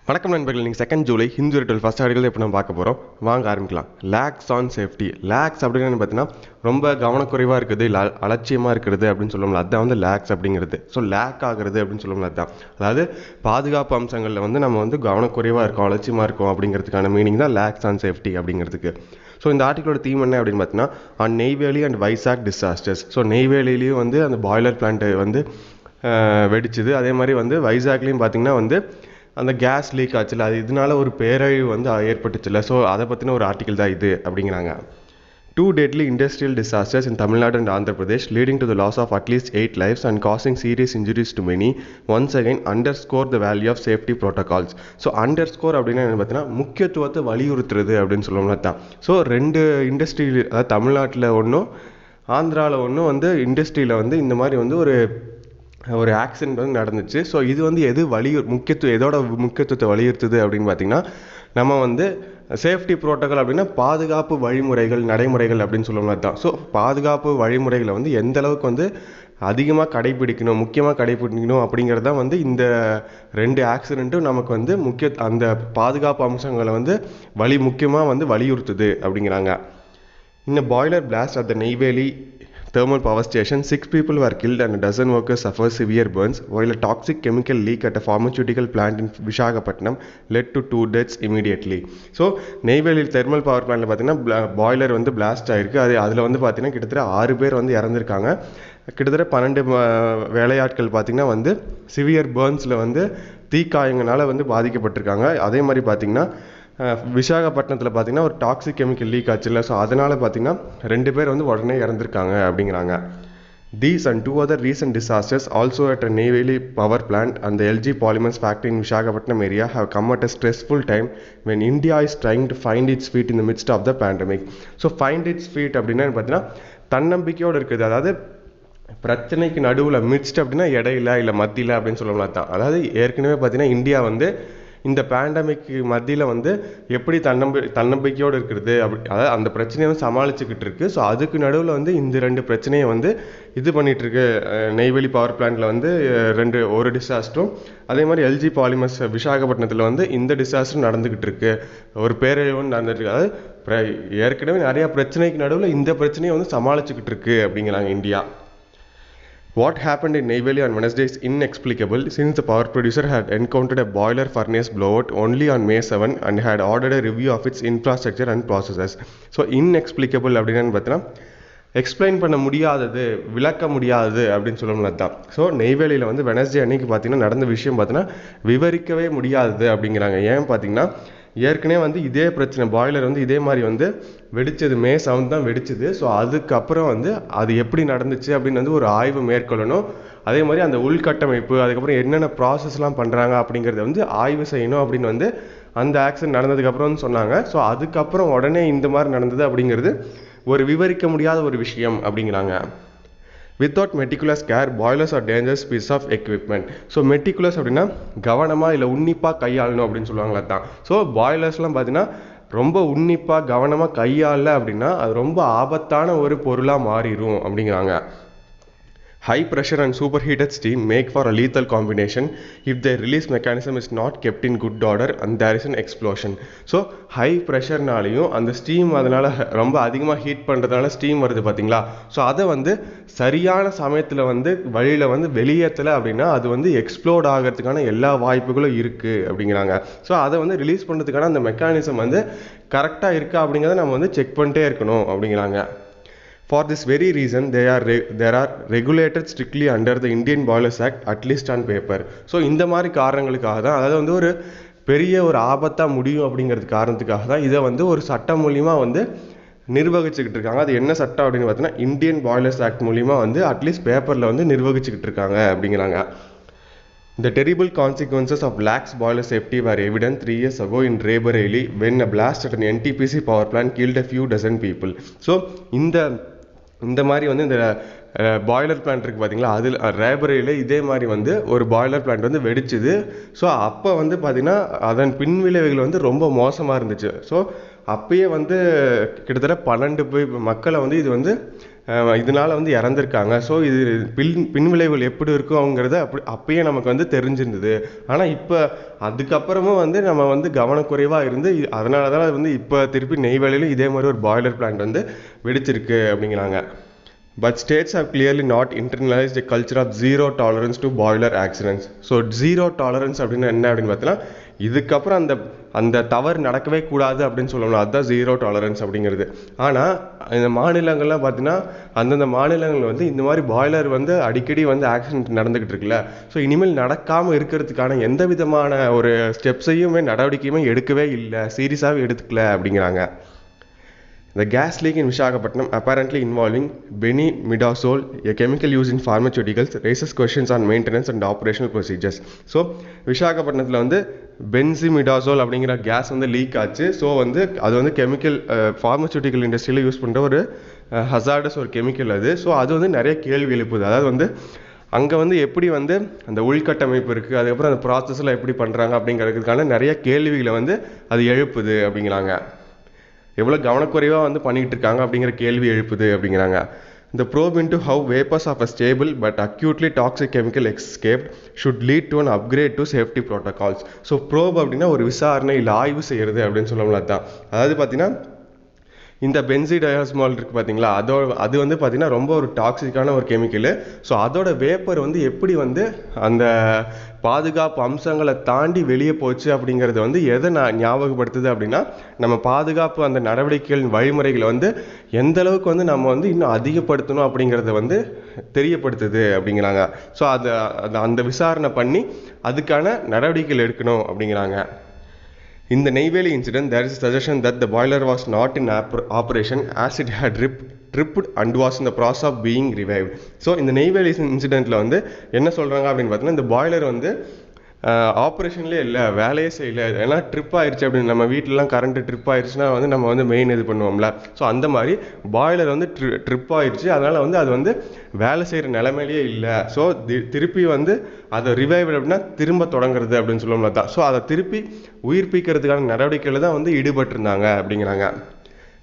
வணக்கம் நண்பர்கள், நீங்கள் 2 July Hindu retail first article இப்போ நம்ம பார்க்க போகிறோம். வாங்க ஆரம்பிக்கலாம். Lakhs on safety. லேக்ஸ் அப்படின்னு பார்த்தீங்கன்னா ரொம்ப கவனக்குறைவாக இருக்குது, இல்லை அலட்சியமாக இருக்கிறது அப்படின்னு சொல்லுவோம்ல, அதுதான் வந்து லேக்ஸ் அப்படிங்கிறது. ஸோ லேக் ஆகிறது அப்படின்னு சொல்லுவோம்ல, அதுதான். அதாவது பாதுகாப்பு அம்சங்களில் வந்து நம்ம வந்து கவனக்குறைவாக இருக்கோம், அலட்சியமாக இருக்கோம் அப்படிங்கிறதுக்கான மீனிங் தான் லேக்ஸ் ஆன் சேஃப்டி அப்படிங்கிறதுக்கு. ஸோ இந்த ஆர்டிக்கலோட தீம் என்ன அப்படின்னு பார்த்தீங்கன்னா, on Neyveli and Vizag disasters. So நெய்வேலியிலையும் வந்து அந்த பாய்லர் பிளான்ட்டு வந்து வெடிச்சுது. அதே மாதிரி வந்து வைசாக்லேயும் பார்த்திங்கன்னா வந்து அந்த கேஸ் லீக் ஆச்சுல, அது இதனால ஒரு பேரழிவு வந்து ஏற்பட்டுச்சுல. ஸோ அதை பற்றின ஒரு ஆர்டிக்கல் தான் இது அப்படிங்கிறாங்க. 2 deadly industrial disasters in Tamil Nadu and Andhra Pradesh, leading to the loss of at least 8 lives and causing serious injuries to many, once again underscore the value of safety protocols. So underscore அப்படின்னா என்ன பார்த்தீங்கன்னா, முக்கியத்துவத்தை வலியுறுத்துறது அப்படின்னு சொல்லணும்னா தான். So 2 industry, அதாவது தமிழ்நாட்டில் ஒன்றும் ஆந்திராவில் ஒன்றும் வந்து இண்டஸ்ட்ரியில் வந்து இந்த மாதிரி வந்து ஒரு ஆக்சிடென்ட் வந்து நடந்துச்சு. ஸோ இது வந்து எது எதோட முக்கியத்துவத்தை வலியுறுத்துது அப்படின்னு பார்த்தீங்கன்னா, நம்ம வந்து சேஃப்டி ப்ரோட்டோக்கால் அப்படின்னா பாதுகாப்பு வழிமுறைகள், நடைமுறைகள் அப்படின்னு சொல்லுவோம்ல தான். ஸோ பாதுகாப்பு வழிமுறைகளை வந்து எந்த அளவுக்கு வந்து அதிகமாக கடைபிடிக்கணும், முக்கியமாக கடைபிடிக்கணும் அப்படிங்கிறது தான் வந்து இந்த 2 ஆக்சிடெண்ட்டும் நமக்கு வந்து அந்த பாதுகாப்பு அம்சங்களை வந்து முக்கியமாக வந்து வலியுறுத்துது அப்படிங்கிறாங்க. In a boiler blast at the Neyveli thermal power station, 6 people were killed and a dozen workers suffered severe burns, while a toxic chemical leak at a pharmaceutical plant in Visakhapatnam led to 2 deaths immediately. So Neyveli thermal power பிளான்ட்டில் பார்த்தீங்கன்னா boiler வந்து blast ஆகிருக்கு. அதில் வந்து பார்த்தீங்கன்னா கிட்டத்தட்ட 6 பேர் வந்து இறந்துருக்காங்க. கிட்டத்தட்ட 12 வேலையாட்கள் பார்த்திங்கன்னா வந்து சிவியர் பேர்ன்ஸில் வந்து தீக்காயங்களால் வந்து பாதிக்கப்பட்டிருக்காங்க. அதே மாதிரி பார்த்திங்கன்னா விசாகப்பட்டினத்தில் பார்த்திங்கன்னா ஒரு டாக்ஸிக் கெமிக்கல் லீக் ஆச்சுல்ல. ஸோ அதனால் பார்த்திங்கன்னா 2 பேர் வந்து உடனே இறந்துருக்காங்க அப்படிங்கிறாங்க. These and 2 other recent disasters also at a Neyveli power plant and the LG Polymers factory in Visakhapatnam area have come at a stressful time when India is trying to find its feet in the midst of the pandemic. So find its feet அப்படின்னா பார்த்தீங்கன்னா தன்னம்பிக்கையோடு இருக்குது. அதாவது பிரச்சனைக்கு நடுவில் midst அப்படின்னா இடையில இல்லை மத்தியில் அப்படின்னு சொல்லலாம் தான். அதாவது ஏற்கனவே பார்த்தீங்கன்னா இந்தியா வந்து இந்த பேண்டமிக் மத்தியில் வந்து எப்படி தன்னம்பிக்கையோடு இருக்கிறது அதாவது அந்த பிரச்சனையை வந்து சமாளிச்சுக்கிட்டு இருக்கு. ஸோ அதுக்கு நடுவில் வந்து இந்த 2 பிரச்சனையை வந்து இது பண்ணிகிட்ருக்கு. நெய்வேலி பவர் பிளான்ட்டில் வந்து ஒரு டிசாஸ்டரும், அதே மாதிரி எல்ஜி பாலிமர்ஸ் விசாகப்பட்டினத்தில் வந்து இந்த டிசாஸ்டரும் நடந்துக்கிட்டு இருக்கு. ஒரு பேரழிவு நடந்துகிட்டு இருக்கு. அதாவது ஏற்கனவே நிறையா பிரச்சனைக்கு நடுவில் இந்த பிரச்சனையை வந்து சமாளிச்சுக்கிட்டு இருக்கு அப்படிங்கிறாங்க India. What happened in Neyveli on Wednesday is inexplicable since the power producer had encountered a boiler furnace blowout only on May 7 and had ordered a review of its infrastructure and processes. So inexplicable அப்படின்னு பார்த்தீங்கன்னா explain பண்ண முடியாதது, விளக்க முடியாதது அப்படின்னு சொல்லணும்னு தான். So நெய்வேலியில் வந்து வெனஸ்டே அன்னைக்கு பார்த்தீங்கன்னா நடந்த விஷயம் பார்த்தீங்கன்னா விவரிக்கவே முடியாதது அப்படிங்கிறாங்க. ஏன் பார்த்தீங்கன்னா ஏற்கனவே வந்து இதே பிரச்சனை பாய்லர் வந்து இதே மாதிரி வந்து வெடிச்சது, May 7 தான் வெடிச்சது. ஸோ அதுக்கப்புறம் வந்து அது எப்படி நடந்துச்சு அப்படின்னு வந்து ஒரு ஆய்வு மேற்கொள்ளணும். அதே மாதிரி அந்த உள்கட்டமைப்பு, அதுக்கப்புறம் என்னென்ன ப்ராசஸ்லாம் பண்ணுறாங்க அப்படிங்கிறத வந்து ஆய்வு செய்யணும் அப்படின்னு வந்து அந்த ஆக்சிடென்ட் நடந்ததுக்கப்புறம்னு சொன்னாங்க. ஸோ அதுக்கப்புறம் உடனே இந்த மாதிரி நடந்தது அப்படிங்கிறது ஒரு விவரிக்க முடியாத ஒரு விஷயம் அப்படிங்கிறாங்க. Without meticulous care boilers are dangerous piece of equipment. So meticulous அப்படின்னா கவனமாக இல்லை உன்னிப்பாக கையாளணும் அப்படின்னு சொல்லுவாங்களா தான். ஸோ பாய்லர்ஸ்லாம் பார்த்தீங்கன்னா ரொம்ப உன்னிப்பாக கவனமாக கையாளல அப்படின்னா அது ரொம்ப ஆபத்தான ஒரு பொருளாக மாறிடும் அப்படிங்கிறாங்க. High pressure and superheated steam make for a lethal combination if the release mechanism is not kept in good order and there is an explosion. So high pressureனாலையும் அந்த ஸ்டீம் அதனால் ரொம்ப அதிகமாக ஹீட் பண்ணுறதுனால ஸ்டீம் வருது பார்த்தீங்களா. ஸோ அதை வந்து சரியான சமயத்தில் வந்து வழியில் வந்து வெளியேற்றலை அப்படின்னா அது வந்து எக்ஸ்ப்ளோட் ஆகிறதுக்கான எல்லா வாய்ப்புகளும் இருக்குது அப்படிங்கிறாங்க. ஸோ அதை வந்து ரிலீஸ் பண்ணுறதுக்கான அந்த மெக்கானிசம் வந்து கரெக்டாக இருக்கா அப்படிங்கிறத நம்ம வந்து செக் பண்ணிட்டே இருக்கணும் அப்படிங்கிறாங்க. For this very reason, there are regulated strictly under the Indian Boilers Act, at least on paper. So இந்த மாதிரி காரணங்களுக்காக தான், அதாவது வந்து ஒரு பெரிய ஒரு ஆபத்தாக முடியும் அப்படிங்கிறது காரணத்துக்காக தான் இதை வந்து ஒரு சட்டம் மூலியமாக வந்து நிர்வகிச்சுக்கிட்டு இருக்காங்க. அது என்ன சட்டம் அப்படின்னு பார்த்தீங்கன்னா இந்தியன் பாய்லர்ஸ் ஆக்ட் மூலியமாக வந்து அட்லீஸ்ட் பேப்பரில் வந்து நிர்வகிச்சுக்கிட்டு இருக்காங்க அப்படிங்கிறாங்க. The terrible consequences of lax boiler safety were evident 3 years ago in Raebareli when a blast at an NTPC power plant killed a few dozen people. So இந்த மாதிரி வந்து இந்த பாய்லர் பிளான்ட் இருக்குது பார்த்தீங்களா, அதில் ரேபரேலியில் இதே மாதிரி வந்து ஒரு பாய்லர் பிளான்ட் வந்து வெடிச்சுது. ஸோ அப்போ வந்து பார்த்திங்கன்னா அதன் பின்விளைவுகள் வந்து ரொம்ப மோசமாக இருந்துச்சு. ஸோ அப்பயே வந்து கிட்டத்தட்ட 12 மக்களை வந்து இது வந்து இதனால் வந்து இறந்துருக்காங்க. ஸோ இது பின்விளைவுகள் எப்படி இருக்குங்கிறத அப்பயே நமக்கு வந்து தெரிஞ்சிருந்தது. ஆனால் இப்போ அதுக்கப்புறமும் வந்து நம்ம வந்து கவனக்குறைவாக இருந்து அதனால தான் வந்து இப்போ திருப்பி நெய்வேலியிலும் இதே மாதிரி ஒரு பாய்லர் பிளான்ட் வந்து வெடிச்சிருக்கு அப்படிங்கிறாங்க. But states have clearly not internalized a culture of zero tolerance to boiler accidents. So zero tolerance அப்படின்னு என்ன அப்படின்னு பார்த்தீங்கன்னா, இதுக்கப்புறம் அந்த தவறு நடக்கவே கூடாது அப்படின்னு சொல்லணும். அதுதான் ஜீரோ டாலரன்ஸ் அப்படிங்கிறது. ஆனால் இந்த மாநிலங்கள்லாம் பார்த்தீங்கன்னா அந்தந்த மாநிலங்கள் வந்து இந்த மாதிரி பாய்லர் வந்து அடிக்கடி வந்து ஆக்சிடென்ட் நடந்துக்கிட்டு இருக்குல்ல. ஸோ இனிமேல் நடக்காமல் இருக்கிறதுக்கான எந்த விதமான ஒரு ஸ்டெப்ஸையுமே நடவடிக்கையுமே எடுக்கவே இல்லை, சீரியஸாகவே எடுத்துக்கல அப்படிங்கிறாங்க. The gas leak in Visakhapatnam, apparently involving benimidazole, a chemical used in pharmaceuticals, raises questions on maintenance and operational procedures. So விசாகப்பட்டினத்தில் வந்து பென்சிமிடாசோல் அப்படிங்கிற கேஸ் வந்து லீக் ஆச்சு. ஸோ வந்து அது வந்து கெமிக்கல் ஃபார்மசூட்டிக்கல் இண்டஸ்ட்ரியில் யூஸ் பண்ணுற ஒரு ஹசார்டஸ் ஒரு கெமிக்கல் அது. ஸோ அது வந்து நிறைய கேள்வி எழுப்புது. அதாவது வந்து அங்கே வந்து எப்படி வந்து அந்த உள்கட்டமைப்பு இருக்குது, அதுக்கப்புறம் அந்த ப்ராசஸ்லாம் எப்படி பண்ணுறாங்க அப்படிங்கிறதுக்கான நிறைய கேள்விகளை வந்து அது எழுப்புது அப்படிங்கிறாங்க. எவ்வளோ கவனக்குறைவாக வந்து பண்ணிக்கிட்டு இருக்காங்க அப்படிங்கிற கேள்வி எழுப்புது அப்படிங்கிறாங்க. The probe into how vapors of a stable but acutely toxic chemical escaped should lead to an upgrade to safety protocols. So probe அப்படின்னா ஒரு விசாரணை இல்லை ஆய்வு செய்கிறது அப்படின்னு சொல்லணும்ல. தான் அதாவது பார்த்தீங்கன்னா இந்த பென்சிடயாஸ்மால் இருக்குது பார்த்தீங்களா, அது வந்து பார்த்தீங்கன்னா ரொம்ப ஒரு டாக்ஸிக்கான ஒரு கெமிக்கலு. ஸோ அதோட வேப்பர் வந்து எப்படி வந்து அந்த பாதுகாப்பு அம்சங்களை தாண்டி வெளியே போச்சு அப்படிங்கிறது வந்து எதை ஞாபகப்படுத்துது அப்படின்னா, நம்ம பாதுகாப்பு அந்த நடவடிக்கைகள் வழிமுறைகளை வந்து எந்த அளவுக்கு வந்து நம்ம வந்து இன்னும் அதிகப்படுத்தணும் அப்படிங்கிறத வந்து தெரியப்படுத்துது அப்படிங்கிறாங்க. ஸோ அந்த விசாரணை பண்ணி அதுக்கான நடவடிக்கைகள் எடுக்கணும் அப்படிங்கிறாங்க. In the Neyveli incident, there is a suggestion that the boiler was not in operation as it had tripped and was in the process of being revived. So இந்த நெய்வேலி இன்சிடெண்ட்டில் வந்து என்ன சொல்கிறாங்க அப்படின்னு பார்த்தீங்கன்னா, இந்த பாய்லர் வந்து ஆப்ரேஷன்லேயே இல்லை, வேலையே செய்யலை, ஏன்னா ட்ரிப் ஆயிடுச்சு அப்படின்னு. நம்ம வீட்டிலலாம் கரண்ட்டு ட்ரிப் ஆயிடுச்சுன்னா வந்து நம்ம வந்து மெயின் இது பண்ணுவோம்ல. ஸோ அந்த மாதிரி பாய்லர் வந்து ட்ரிப் ஆயிடுச்சு, அதனால் வந்து அது வந்து வேலை செய்கிற நிலைமையிலேயே இல்லை. ஸோ திருப்பி வந்து அதை ரிவைவ் அப்படின்னா திரும்ப தொடங்குறது அப்படின்னு சொல்லுவோம்ல. தான் ஸோ அதை திருப்பி உயிர்ப்பிக்கிறதுக்கான நடவடிக்கையில் தான் வந்து ஈடுபட்டிருந்தாங்க அப்படிங்கிறாங்க.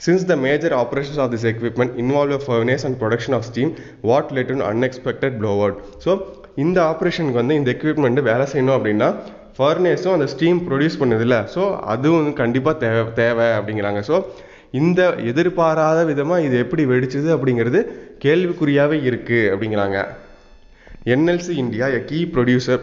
Since the major operations of this equipment involve a furnace and production of steam, what led to an unexpected blowout? So இந்த ஆப்ரேஷனுக்கு வந்து இந்த எக்யூப்மெண்ட் வேலை செய்யணும் அப்படின்னா ஃபர்னேஸும் அந்த ஸ்டீம் ப்ரொடியூஸ் பண்ணுதில்ல, ஸோ அதுவும் கண்டிப்பாக தேவை அப்படிங்கிறாங்க. ஸோ இந்த எதிர்பாராத விதமாக இது எப்படி வெடிச்சுது அப்படிங்கிறது கேள்விக்குறியாகவே இருக்குது அப்படிங்கிறாங்க. NLC India, a key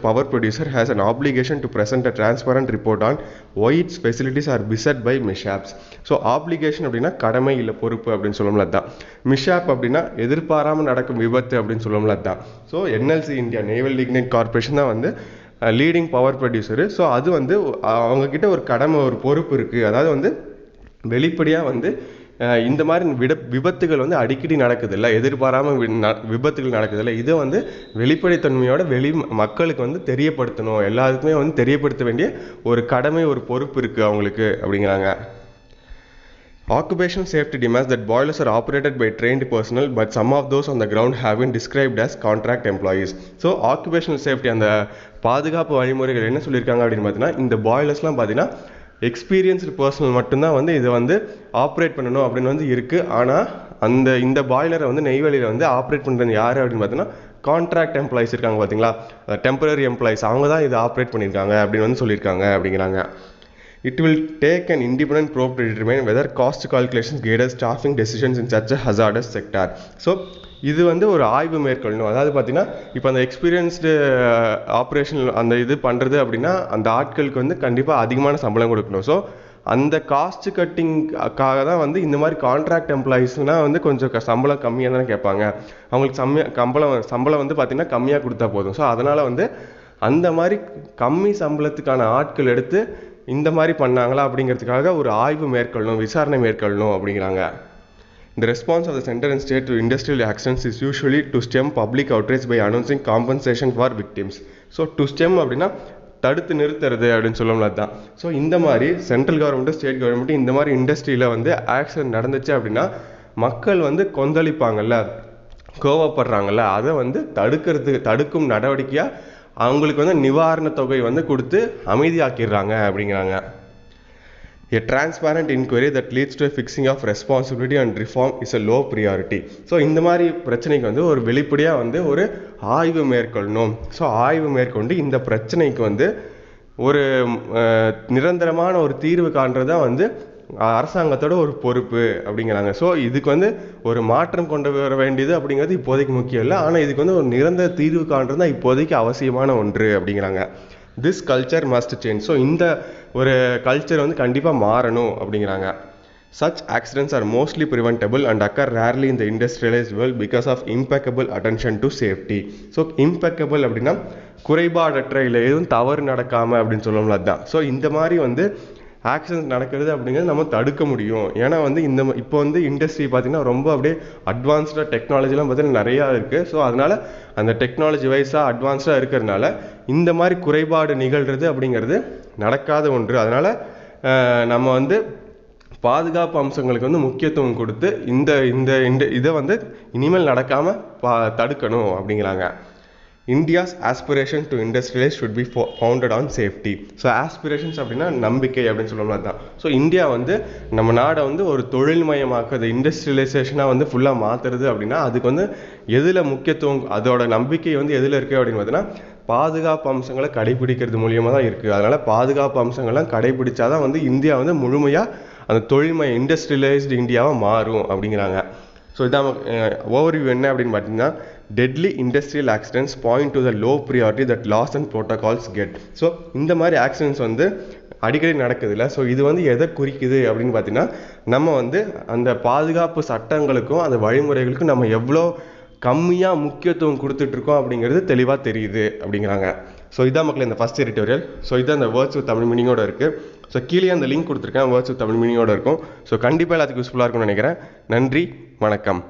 power producer, has an obligation to present a transparent report on why its facilities are beset by mishaps. So application அப்படின்னா கடமை இல்லை பொறுப்பு அப்படின்னு சொல்லணும்ல. தான் மிஷாப் அப்படின்னா எதிர்பாராமல் நடக்கும் விபத்து அப்படின்னு சொல்லணும்ல. தான் so NLC India naval lignite corporation தான் வந்து லீடிங் பவர் ப்ரொடியூசரு. ஸோ அது வந்து அவங்கக்கிட்ட ஒரு கடமை ஒரு பொறுப்பு இருக்குது. அதாவது வந்து வெளிப்படையாக வந்து இந்த மாதிரி விபத்துகள் வந்து அடிக்கடி நடக்குதில்ல, எதிர்பாராமல் விபத்துகள் நடக்குதில்ல, இதை வந்து வெளிப்படைத்தன்மையோட மக்களுக்கு வந்து தெரியப்படுத்தணும், எல்லாருக்குமே வந்து தெரியப்படுத்த வேண்டிய ஒரு கடமை ஒரு பொறுப்பு இருக்குது அவங்களுக்கு அப்படிங்கிறாங்க. Occupational safety demands that boilers are operated by trained personnel, but some of those on the ground have been described as contract employees. So occupational safety அந்த பாதுகாப்பு வழிமுறைகள் என்ன சொல்லியிருக்காங்க அப்படின்னு பார்த்தீங்கன்னா, இந்த பாய்லர்ஸ்லாம் பார்த்தீங்கன்னா எக்ஸ்பீரியன்ஸ்டு பர்சனல் மட்டும்தான் வந்து இதை வந்து ஆப்ரேட் பண்ணணும் அப்படின்னு வந்து இருக்குது. ஆனால் இந்த பாய்லரை வந்து நெய்வேலியில் வந்து ஆப்ரேட் பண்ணுறது யார் அப்படின்னு பார்த்தீங்கன்னா கான்ட்ராக்ட் எம்ப்ளாயிஸ் இருக்காங்க பார்த்தீங்களா, டெம்பரரி எம்ப்ளாயிஸ், அவங்க தான் இதை ஆப்ரேட் பண்ணியிருக்காங்க அப்படின்னு வந்து சொல்லியிருக்காங்க அப்படிங்கிறாங்க. It will take an independent probe to determine whether cost calculations guide staffing decisions in such a hazardous sector. So இது வந்து ஒரு ஆய்வு மேற்கொள்ளணும். அதாவது பார்த்தீங்கன்னா இப்போ அந்த எக்ஸ்பீரியன்ஸ்டு ஆப்ரேஷன் அந்த இது பண்ணுறது அப்படின்னா அந்த ஆட்களுக்கு வந்து கண்டிப்பாக அதிகமான சம்பளம் கொடுக்கணும். ஸோ அந்த காஸ்ட் கட்டிங்காக தான் வந்து இந்த மாதிரி கான்ட்ராக்ட் எம்ப்ளாயிஸ்னால் வந்து கொஞ்சம் சம்பளம் கம்மியாக தானே கேட்பாங்க. அவங்களுக்கு சம்பளம் வந்து பார்த்திங்கன்னா கம்மியாக கொடுத்தா போதும். ஸோ அதனால் வந்து அந்த மாதிரி கம்மி சம்பளத்துக்கான ஆட்கள் எடுத்து இந்த மாதிரி பண்ணாங்களா அப்படிங்கிறதுக்காக ஒரு ஆய்வு மேற்கொள்ளணும், விசாரணை மேற்கொள்ளணும் அப்படிங்கிறாங்க. The response of the center and state to industrial accidents is usually to stem public outrage by announcing compensation for victims. So to stem அப்படின்னா தடுத்து நிறுத்துறது அப்படின்னு சொல்லணும்ல. தான் ஸோ இந்த மாதிரி சென்ட்ரல் கவர்மெண்ட்டு ஸ்டேட் கவர்மெண்ட்டு இந்த மாதிரி இண்டஸ்ட்ரியில் வந்து ஆக்சிடென்ட் நடந்துச்சு அப்படின்னா மக்கள் வந்து கொந்தளிப்பாங்கல்ல. கோவப்படுறாங்கல்ல அதை வந்து தடுக்கும் நடவடிக்கையாக அவங்களுக்கு வந்து நிவாரணத் தொகை வந்து கொடுத்து அமைதியாக்கிடுறாங்க அப்படிங்கிறாங்க. A transparent inquiry that leads to a fixing of responsibility and reform is a low priority. So இந்த மாதிரி பிரச்சனைக்கு வந்து ஒரு வெளிப்படையாக வந்து ஒரு ஆய்வு மேற்கொள்ளணும். ஸோ ஆய்வு மேற்கொண்டு இந்த பிரச்சனைக்கு வந்து ஒரு நிரந்தரமான ஒரு தீர்வு காண்றது தான் வந்து அரசாங்கத்தோட ஒரு பொறுப்பு அப்படிங்கிறாங்க. ஸோ இதுக்கு வந்து ஒரு மாற்றம் கொண்டு வர வேண்டியது அப்படிங்கிறது இப்போதைக்கு முக்கியம் இல்லை, ஆனால் இதுக்கு வந்து ஒரு நிரந்தர தீர்வு காண்றது தான் இப்போதைக்கு அவசியமான ஒன்று அப்படிங்கிறாங்க. This culture must change. So இந்த ஒரு கல்ச்சர் வந்து கண்டிப்பாக மாறணும் அப்படிங்கிறாங்க. Such accidents are mostly preventable and occur rarely in the industrialized world because of impeccable attention to safety. So impeccable அப்படின்னா குறைபாடற்ற, இல்லை எதுவும் தவறு நடக்காமல் அப்படின்னு சொல்லணும்ல, அதுதான். ஸோ இந்த மாதிரி வந்து ஆக்சிடென்ட் நடக்கிறது அப்படிங்கிறது நம்ம தடுக்க முடியும். ஏன்னா வந்து இப்போ வந்து இண்டஸ்ட்ரி பார்த்திங்கன்னா ரொம்ப அப்படியே அட்வான்ஸ்டாக டெக்னாலஜிலாம் பார்த்திங்கன்னா நிறையா இருக்குது. ஸோ அதனால் அந்த டெக்னாலஜி வைஸாக அட்வான்ஸ்டாக இருக்கிறதுனால இந்த மாதிரி குறைபாடு நிகழ்கிறது அப்படிங்கிறது நடக்காத ஒன்று. அதனால் நம்ம வந்து பாதுகாப்பு அம்சங்களுக்கு வந்து முக்கியத்துவம் கொடுத்து இதை வந்து இனிமேல் நடக்காமல் தடுக்கணும் அப்படிங்கிறாங்க. India's aspiration to industrialise should be founded on safety. So aspirations அப்படின்னா நம்பிக்கை அப்படின்னு சொல்லலாம் தான். ஸோ இந்தியா வந்து நம்ம நாடை வந்து ஒரு தொழில்மயமாக்குறது, இண்டஸ்ட்ரியலைசேஷனாக வந்து ஃபுல்லாக மாற்றுறது அப்படின்னா அதுக்கு வந்து எதில் முக்கியத்துவம், அதோட நம்பிக்கை வந்து எதில் இருக்குது அப்படின்னு பார்த்தீங்கன்னா பாதுகாப்பு அம்சங்களை கடைபிடிக்கிறது மூலியமாக தான் இருக்குது. அதனால் பாதுகாப்பு அம்சங்கள்லாம் கடைபிடிச்சாதான் வந்து இந்தியா வந்து முழுமையாக அந்த தொழில்மய இண்டஸ்ட்ரியலைஸ்டு இந்தியாவாக மாறும் அப்படிங்கிறாங்க. ஸோ இதான் ஓவர்வியூ என்ன அப்படின்னு பார்த்தீங்கன்னா, deadly industrial accidents point to the low priority that laws and protocols get. So இந்த மாதிரி ஆக்சிடென்ட்ஸ் வந்து அடிக்கடி நடக்குது இல்லை. ஸோ இது வந்து எதை குறிக்குது அப்படின்னு பார்த்தீங்கன்னா, நம்ம வந்து அந்த பாதுகாப்பு சட்டங்களுக்கும் அந்த வழிமுறைகளுக்கும் நம்ம எவ்வளோ கம்மியாக முக்கியத்துவம் கொடுத்துட்ருக்கோம் அப்படிங்கிறது தெளிவாக தெரியுது அப்படிங்கிறாங்க. ஸோ இதான் மக்கள் இந்த ஃபஸ்ட் எடிட்டோரியல். ஸோ இதான் இந்த வேர்ட்ஸ் வித் தமிழ் மீனிங்கோடு இருக்குது. ஸோ கீழே அந்த லிங்க் கொடுத்துருக்கேன், வேர்ட்ஸ் வித் தமிழ் மீனிங்கோடு இருக்கும். ஸோ கண்டிப்பாக எல்லாத்துக்கும் யூஸ்ஃபுல்லாக இருக்கும்னு நினைக்கிறேன். நன்றி, வணக்கம்.